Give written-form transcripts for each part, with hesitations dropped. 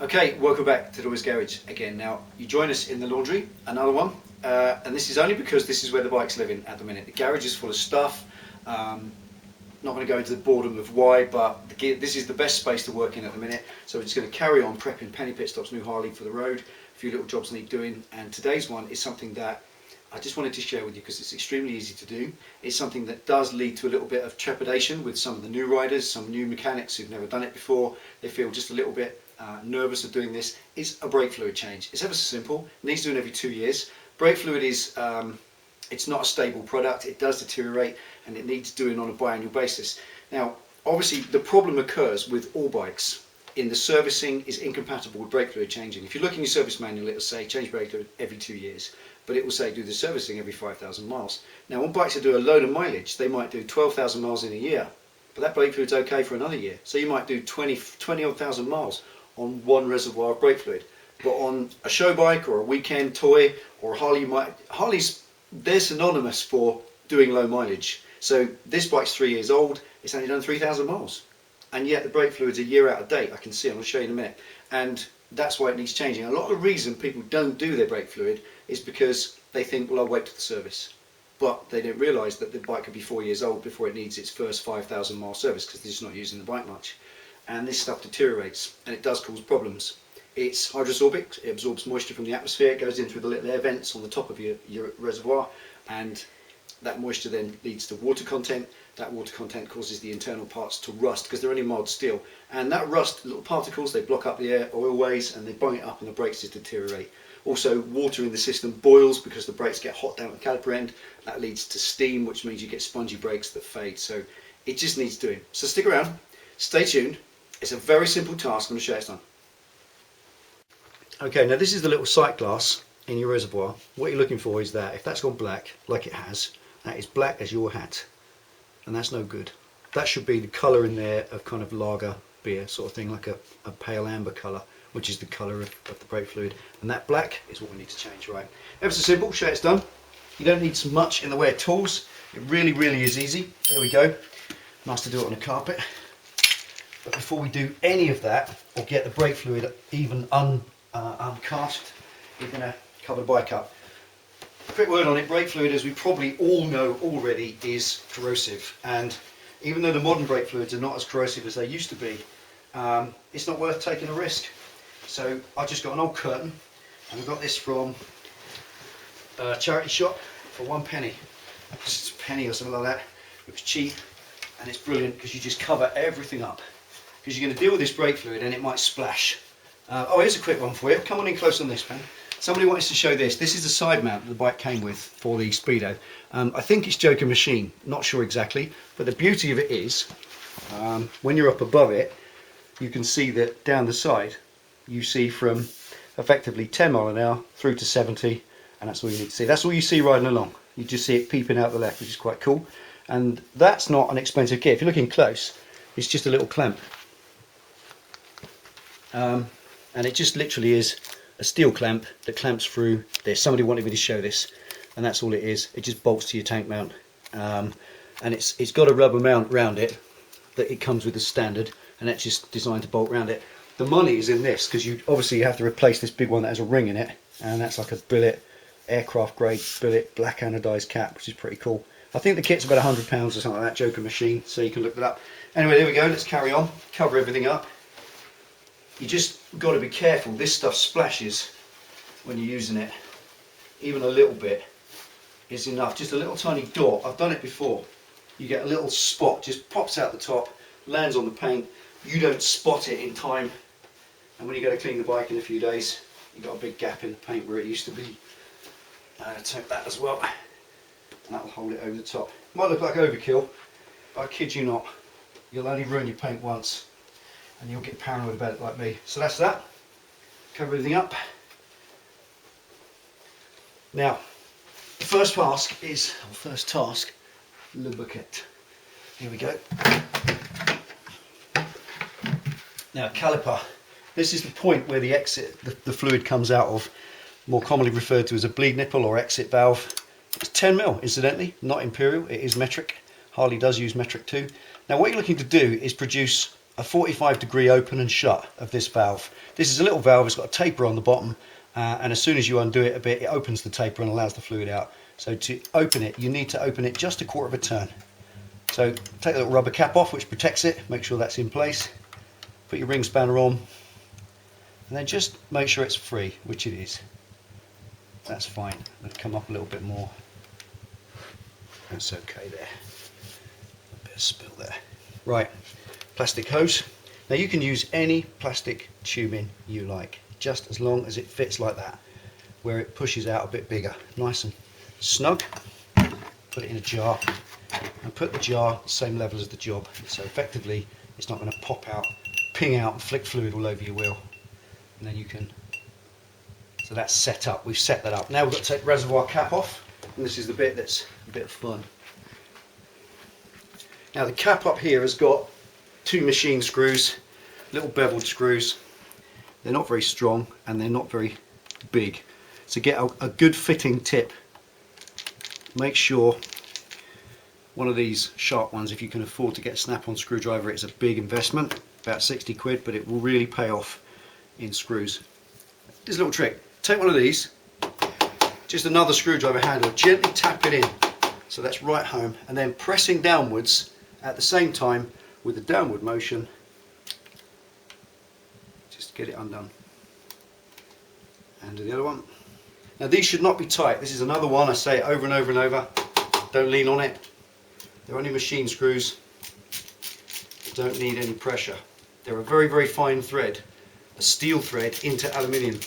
Okay, welcome back to Delboy's Garage again. Now, you join us in the laundry, another one, and this is only because this is where the bike's living at the minute. The garage is full of stuff. Not going to go into the boredom of why, but this is the best space to work in at the minute. So we're just going to carry on prepping Penny Pit Stop's new Harley for the road. A few little jobs need doing, and today's one is something that I just wanted to share with you because it's extremely easy to do. It's something that does lead to a little bit of trepidation with some of the new riders, some new mechanics who've never done it before. They feel just a little bit nervous of doing this. Is a brake fluid change. It's ever so simple. It needs doing every 2 years. Brake fluid is it's not a stable product. It does deteriorate and it needs doing on a biannual basis. Now, obviously, the problem occurs with all bikes. In the servicing is incompatible with brake fluid changing. If you look in your service manual, it will say change brake fluid every 2 years, but it will say do the servicing every 5,000 miles. Now, on bikes that do a load of mileage, they might do 12,000 miles in a year, but that brake fluid's okay for another year. So you might do 20 odd thousand miles on one reservoir of brake fluid. But on a show bike or a weekend toy or a Harley, Harley's, they're synonymous for doing low mileage. So this bike's 3 years old, it's only done 3,000 miles. And yet the brake fluid's a year out of date. I can see it, I'll show you in a minute. And that's why it needs changing. A lot of the reason people don't do their brake fluid is because they think, well, I'll wait to the service. But they don't realise that the bike could be 4 years old before it needs its first 5,000 mile service because they're just not using the bike much. And this stuff deteriorates and it does cause problems. It's hydrosorbic, it absorbs moisture from the atmosphere, it goes in through the little air vents on the top of your reservoir, and that moisture then leads to water content. That water content causes the internal parts to rust because they're only mild steel, and that rust, little particles, they block up the air oilways and they bung it up and the brakes just deteriorate. Also, water in the system boils because the brakes get hot down at the caliper end. That leads to steam, which means you get spongy brakes that fade. So it just needs doing. So stick around, stay tuned. It's a very simple task. I'm going to show you it's done. Okay, now this is the little sight glass in your reservoir. What you're looking for is that if that's gone black, like it has, that is black as your hat, and that's no good. That should be the colour in there of kind of lager beer sort of thing, like a pale amber colour, which is the colour of the brake fluid, and that black is what we need to change. Right, ever so simple. Show it's done. You don't need so much in the way of tools. It really is easy. There we go. Nice to do it on a carpet. But before we do any of that, or get the brake fluid even uncast, we're going to cover the bike up. Quick word on it, brake fluid, as we probably all know already, is corrosive. And even though the modern brake fluids are not as corrosive as they used to be, it's not worth taking a risk. So I just got an old curtain, and we got this from a charity shop for 1 penny. Just a penny or something like that. It was cheap, and it's brilliant because you just cover everything up. Because you're going to deal with this brake fluid and it might splash. Oh, here's a quick one for you. Come on in close on this, pen. Somebody wants to show this. This is the side mount that the bike came with for the Speedo. I think it's Joker Machine, not sure exactly, but the beauty of it is when you're up above it, you can see that down the side you see from effectively 10 mile an hour through to 70, and that's all you need to see. That's all you see riding along. You just see it peeping out the left, which is quite cool. And that's not an expensive kit. If you're looking close, it's just a little clamp. And it just literally is a steel clamp that clamps through this. Somebody wanted me to show this, and that's all it is. It just bolts to your tank mount, and it's got a rubber mount round it that it comes with as standard, and that's just designed to bolt round it. The money is in this because you obviously have to replace this big one that has a ring in it, and that's like a billet, aircraft grade billet, black anodized cap, which is pretty cool. I think the kit's about £100 or something like that, Joker Machine, so you can look that up. Anyway, there we go. Let's carry on. Cover everything up. You just got to be careful. This stuff splashes when you're using it. Even a little bit is enough. Just a little tiny dot. I've done it before. You get a little spot, just pops out the top, lands on the paint. You don't spot it in time, and when you go to clean the bike in a few days, you've got a big gap in the paint where it used to be. Take that as well. And that'll hold it over the top. Might look like overkill, but I kid you not, you'll only ruin your paint once and you'll get paranoid about it like me. So that's that. Cover everything up. Now, the first task is, lubricate. Here we go. Now, caliper. This is the point where the exit, the fluid comes out of, more commonly referred to as a bleed nipple or exit valve. It's 10 mil, incidentally, not imperial, it is metric. Harley does use metric too. Now what you're looking to do is produce a 45-degree open and shut of this valve. This is a little valve, it's got a taper on the bottom, and as soon as you undo it a bit, it opens the taper and allows the fluid out. So to open it, you need to open it just a quarter of a turn. So take the little rubber cap off, which protects it, make sure that's in place. Put your ring spanner on, and then just make sure it's free, which it is. That's fine. It'll come up a little bit more. That's okay there. A bit of spill there. Right, plastic hose. Now you can use any plastic tubing you like, just as long as it fits like that, where it pushes out a bit bigger. Nice and snug. Put it in a jar, and put the jar the same level as the job. So effectively, it's not going to pop out, ping out and flick fluid all over your wheel. And then you can, so that's set up, we've set that up. Now we've got to take the reservoir cap off, and this is the bit that's a bit of fun. Now the cap up here has got 2 machine screws, little beveled screws. They're not very strong and they're not very big. To get a good fitting tip, make sure one of these sharp ones, if you can afford to get a snap-on screwdriver, it's a big investment, about 60 quid, but it will really pay off in screws. This little trick, take one of these, just another screwdriver handle, gently tap it in, so that's right home, and then pressing downwards at the same time with the downward motion, just get it undone. And do the other one. Now these should not be tight. This is another one, I say it over and over and over, don't lean on it. They're only machine screws, don't need any pressure. They're a very, very fine thread, a steel thread into aluminium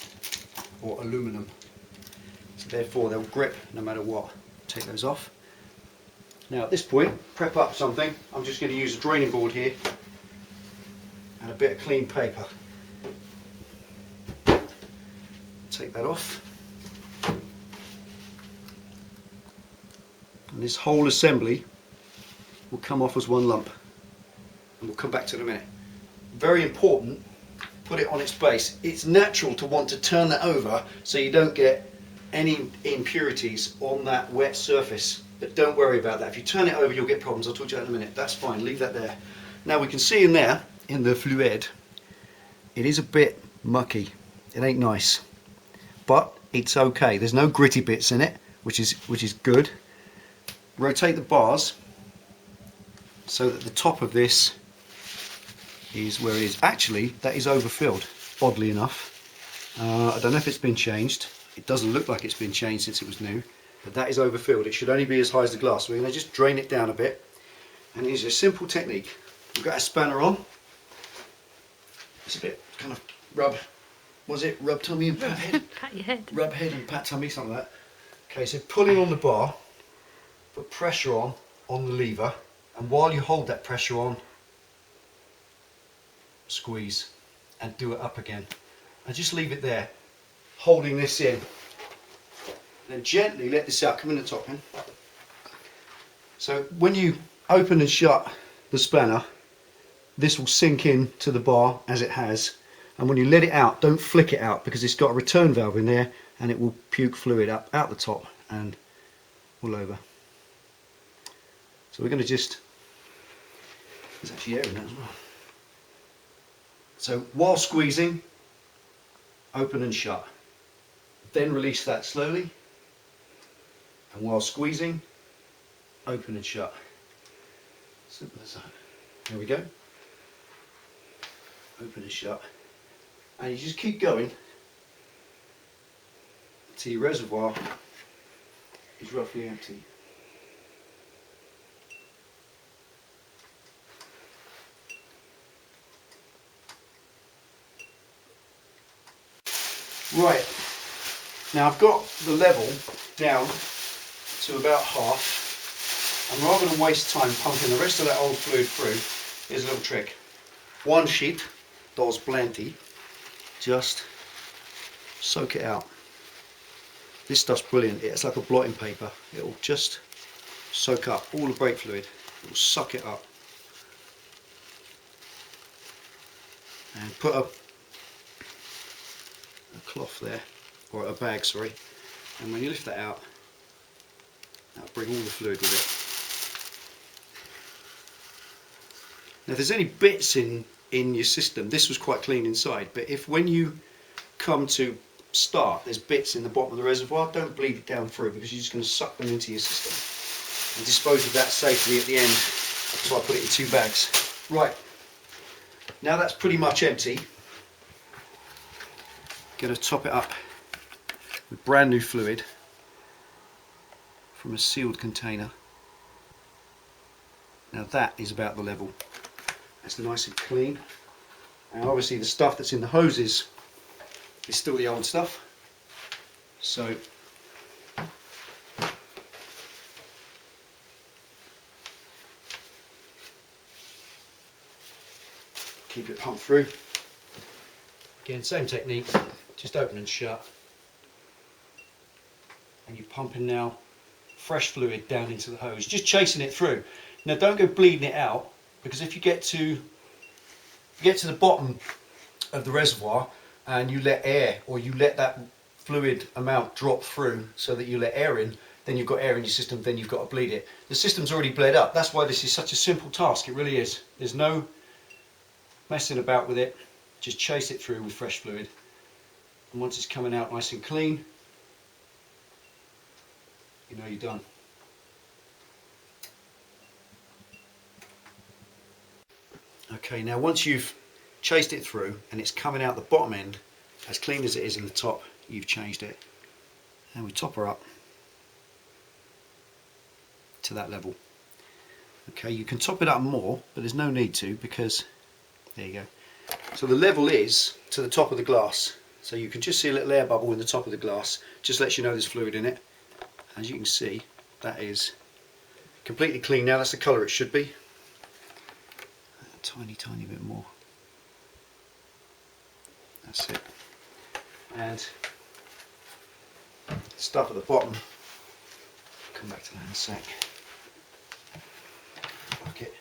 or aluminum. So therefore they'll grip no matter what. Take those off. Now at this point, prep up something. I'm just going to use a draining board here and a bit of clean paper. Take that off. And this whole assembly will come off as one lump. And we'll come back to it in a minute. Very important, put it on its base. It's natural to want to turn that over so you don't get any impurities on that wet surface. But don't worry about that. If you turn it over, you'll get problems. I'll talk to you about it in a minute. That's fine, leave that there. Now we can see in there, in the fluid, it is a bit mucky. It ain't nice. But it's okay. There's no gritty bits in it, which is good. Rotate the bars so that the top of this is where it is. Actually, that is overfilled, oddly enough. I don't know if it's been changed. It doesn't look like it's been changed since it was new, but that is overfilled. It should only be as high as the glass. We're going to just drain it down a bit, and use a simple technique. We've got a spanner on. It's a bit kind of rub tummy and pat head? Pat your head. Rub head and pat tummy, something like that. Okay, so pulling on the bar, put pressure on the lever, and while you hold that pressure on, squeeze and do it up again. And just leave it there, holding this in. Then gently let this out, come in the top end. So when you open and shut the spanner, this will sink in to the bar as it has. And when you let it out, don't flick it out because it's got a return valve in there and it will puke fluid up out the top and all over. So we're going to just, there's actually air in that as well. So while squeezing, open and shut. Then release that slowly. And while squeezing, open and shut. Simple as that. There we go. Open and shut. And you just keep going until your reservoir is roughly empty. Right, now I've got the level down to about half, and rather than waste time pumping the rest of that old fluid through, here's a little trick. One sheet does plenty, just soak it out. This stuff's brilliant, it's like a blotting paper, it'll just soak up all the brake fluid, it'll suck it up. And put a cloth there, or a bag, sorry, and when you lift that out, that'll bring all the fluid with it. Now if there's any bits in in your system. This was quite clean inside, but if when you come to start there's bits in the bottom of the reservoir, don't bleed it down through, because you're just going to suck them into your system, and dispose of that safely at the end. So I put it in 2 bags. Right, now that's pretty much empty. Going to top it up with brand new fluid from a sealed container. Now that is about the level. That's nice and clean. And obviously the stuff that's in the hoses is still the old stuff. So keep it pumped through. Again, same technique, just open and shut. And you're pumping now fresh fluid down into the hose, just chasing it through. Now don't go bleeding it out, because if you get to the bottom of the reservoir and you let air, or you let that fluid amount drop through so that you let air in, then you've got air in your system, then you've got to bleed it. The system's already bled up. That's why this is such a simple task. It really is. There's no messing about with it. Just chase it through with fresh fluid, and once it's coming out nice and clean, you know you're done. Okay, now once you've chased it through and it's coming out the bottom end as clean as it is in the top, you've changed it, and we top her up to that level. Okay, you can top it up more, but there's no need to, because there you go. So the level is to the top of the glass, so you can just see a little air bubble in the top of the glass, just lets you know there's fluid in it. As you can see, that is completely clean now. That's the colour it should be. A tiny bit more. That's it. And stuff at the bottom, come back to that in a sec. Bucket.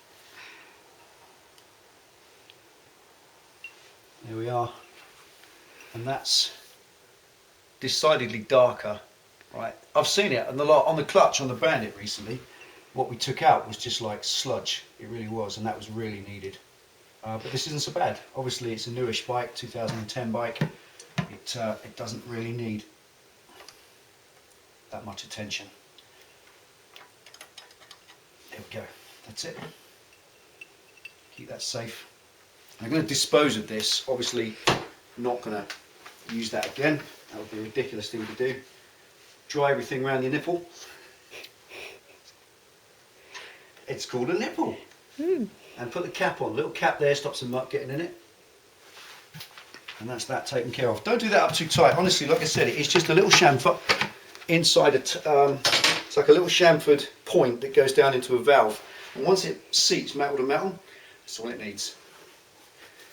There we are, and that's decidedly darker. Right, I've seen it on the clutch on the Bandit recently. What we took out was just like sludge. It really was, and that was really needed. But this isn't so bad. Obviously, it's a newish bike, 2010 bike. It doesn't really need that much attention. There we go. That's it. Keep that safe. I'm going to dispose of this. Obviously, not going to use that again. That would be a ridiculous thing to do. Dry everything around your nipple. It's called a nipple. And put the cap on. Little cap there, stops the muck getting in it. And that's that taken care of. Don't do that up too tight. Honestly, like I said, it's just a little chamfer inside it's like a little chamfered point that goes down into a valve. And once it seats metal to metal, that's all it needs.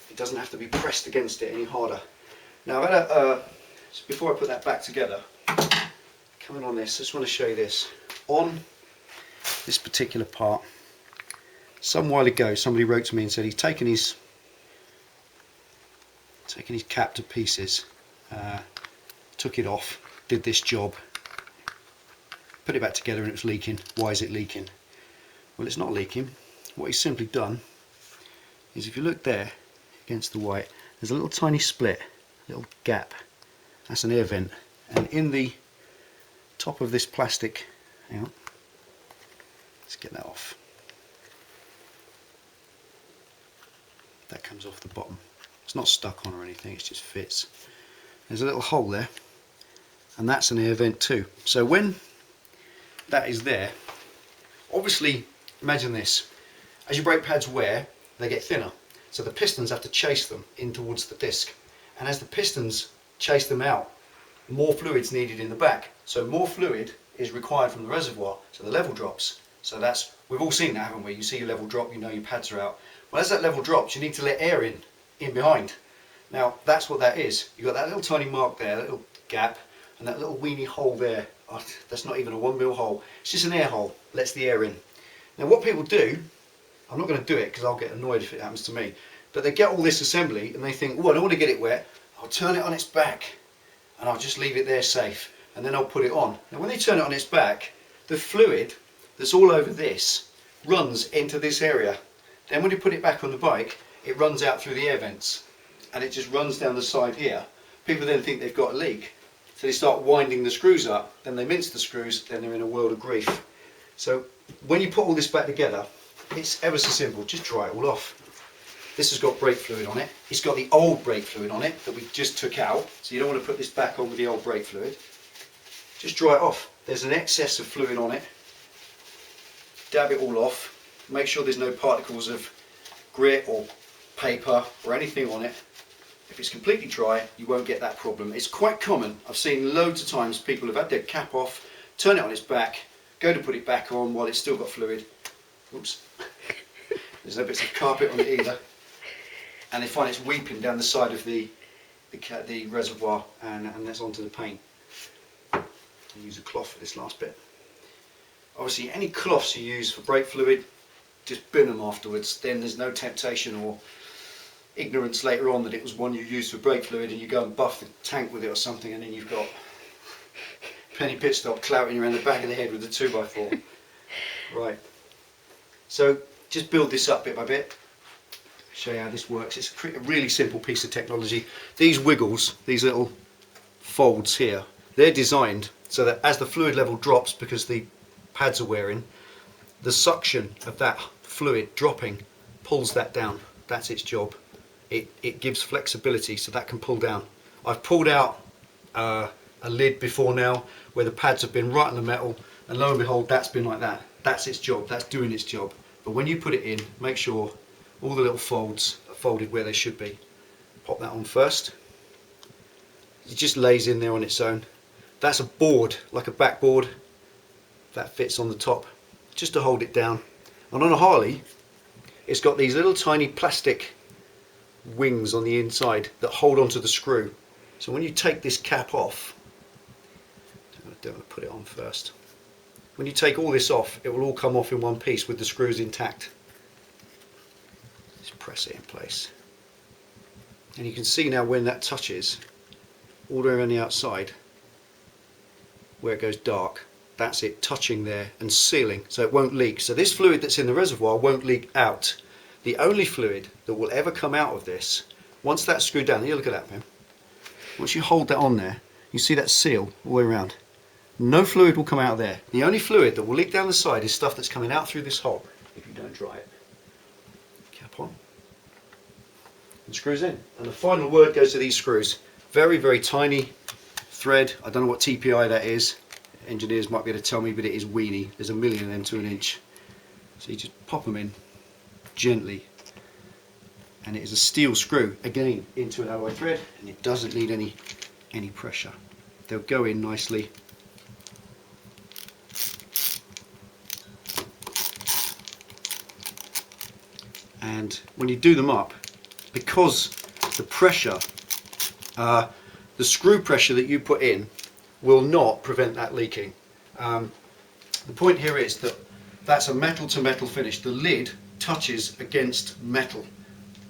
It doesn't have to be pressed against it any harder. Now, so before I put that back together, coming on this, I just want to show you this. On this particular part, some while ago, somebody wrote to me and said he's taken his cap to pieces, took it off, did this job, put it back together, and it was leaking. Why is it leaking? Well, it's not leaking. What he's simply done is, if you look there against the white, there's a little tiny split, little gap. That's an air vent, and in the top of this plastic, hang on, let's get that off. That comes off the bottom. It's not stuck on or anything, it just fits. There's a little hole there, and that's an air vent too. So when that is there, obviously, imagine this, as your brake pads wear, they get thinner, so the pistons have to chase them in towards the disc, and as the pistons chase them out, more fluid's needed in the back, so more fluid is required from the reservoir, so the level drops. So that's, we've all seen that, haven't we? You see your level drop, you know your pads are out. Well, as that level drops, you need to let air in behind. Now that's what that is. You've got that little tiny mark there, that little gap, and that little weeny hole there. Oh, that's not even a 1mm hole, it's just an air hole, lets the air in. Now what people do, I'm not going to do it because I'll get annoyed if it happens to me, but they get all this assembly and they think, oh, I don't want to get it wet, I'll turn it on its back and I'll just leave it there safe, and then I'll put it on. Now when they turn it on its back, the fluid that's all over this runs into this area. Then when you put it back on the bike, it runs out through the air vents and it just runs down the side here. People then think they've got a leak, so they start winding the screws up, then they mince the screws, then they're in a world of grief. So when you put all this back together, it's ever so simple, just dry it all off. This has got brake fluid on it. It's got the old brake fluid on it that we just took out, so you don't want to put this back on with the old brake fluid. Just dry it off. There's an excess of fluid on it. Dab it all off. Make sure there's no particles of grit or paper or anything on it. If it's completely dry, you won't get that problem. It's quite common. I've seen loads of times people have had their cap off, turn it on its back, go to put it back on while it's still got fluid. Oops. There's no bits of carpet on it either. And they find it's weeping down the side of the reservoir and that's onto the paint. I'll use a cloth for this last bit. Obviously any cloths you use for brake fluid, just bin them afterwards. Then there's no temptation or ignorance later on that it was one you used for brake fluid and you go and buff the tank with it or something, and then you've got penny pit stop clouting you around the back of the head with a 2x4. Right, so just build this up bit by bit. Show you how this works. It's a really simple piece of technology. These wiggles, these little folds here, they're designed so that as the fluid level drops, because the pads are wearing, the suction of that fluid dropping pulls that down. That's its job. It gives flexibility so that can pull down. I've pulled out a lid before now where the pads have been right on the metal, and lo and behold, that's been like that. That's its job. That's doing its job. But when you put it in, make sure all the little folds are folded where they should be. Pop that on first. It just lays in there on its own. That's a board, like a backboard, that fits on the top, just to hold it down. And on a Harley, it's got these little tiny plastic wings on the inside that hold onto the screw. So when you take this cap off, I don't want to put it on first. When you take all this off, it will all come off in one piece with the screws intact. Just press it in place. And you can see now when that touches, all the way around the outside, where it goes dark, that's it touching there and sealing, so it won't leak. So this fluid that's in the reservoir won't leak out. The only fluid that will ever come out of this, once that's screwed down, here, look at that, man. Once you hold that on there, you see that seal all the way around. No fluid will come out of there. The only fluid that will leak down the side is stuff that's coming out through this hole if you don't dry it. Cap on. And screws in. And the final word goes to these screws. Very, very tiny thread. I don't know what TPI that is. Engineers might be able to tell me, but it is weeny. There's a million of them to an inch. So you just pop them in gently. And it is a steel screw, again, into an alloy thread, and it doesn't need any pressure. They'll go in nicely. And when you do them up, because the pressure, the screw pressure that you put in will not prevent that leaking. The point here is that that's a metal to metal finish. The lid touches against metal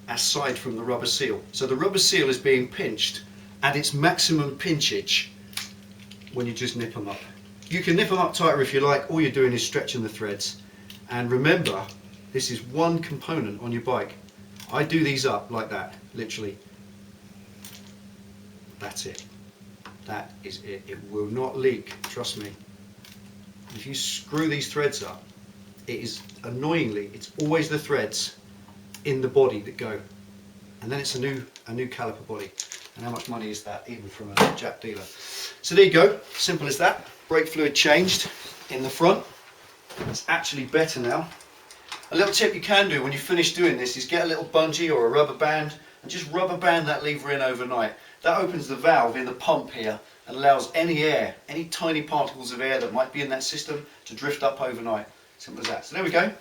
aside from the rubber seal. So the rubber seal is being pinched at its maximum pinchage when you just nip them up. You can nip them up tighter if you like. All you're doing is stretching the threads. And remember, this is one component on your bike. I do these up like that, literally. That's it. That is it. It will not leak, trust me. If you screw these threads up, it is annoyingly, it's always the threads in the body that go. And then it's a new caliper body. And how much money is that, even from a Jap dealer? So there you go, simple as that. Brake fluid changed in the front. It's actually better now. A little tip you can do when you finish doing this is get a little bungee or a rubber band and just rubber band that lever in overnight. That opens the valve in the pump here and allows any air, any tiny particles of air that might be in that system to drift up overnight. Simple as that. So there we go,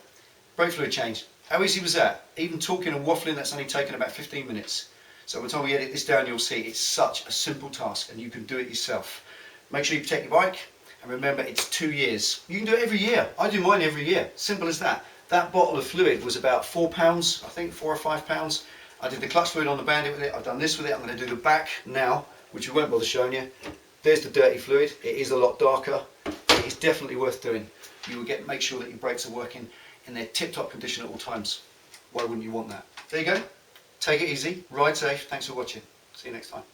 brake fluid change. How easy was that? Even talking and waffling, that's only taken about 15 minutes. So by the time we edit this down, you'll see it's such a simple task and you can do it yourself. Make sure you protect your bike, and remember it's 2 years. You can do it every year. I do mine every year, simple as that. That bottle of fluid was about £4, I think, £4 or £5. I did the clutch fluid on the bandit with it, I've done this with it, I'm going to do the back now, which we won't bother showing you. There's the dirty fluid, it is a lot darker, it is definitely worth doing. You will make sure that your brakes are working in their tip-top condition at all times. Why wouldn't you want that? There you go, Take it easy, ride safe. Thanks for watching. See you next time.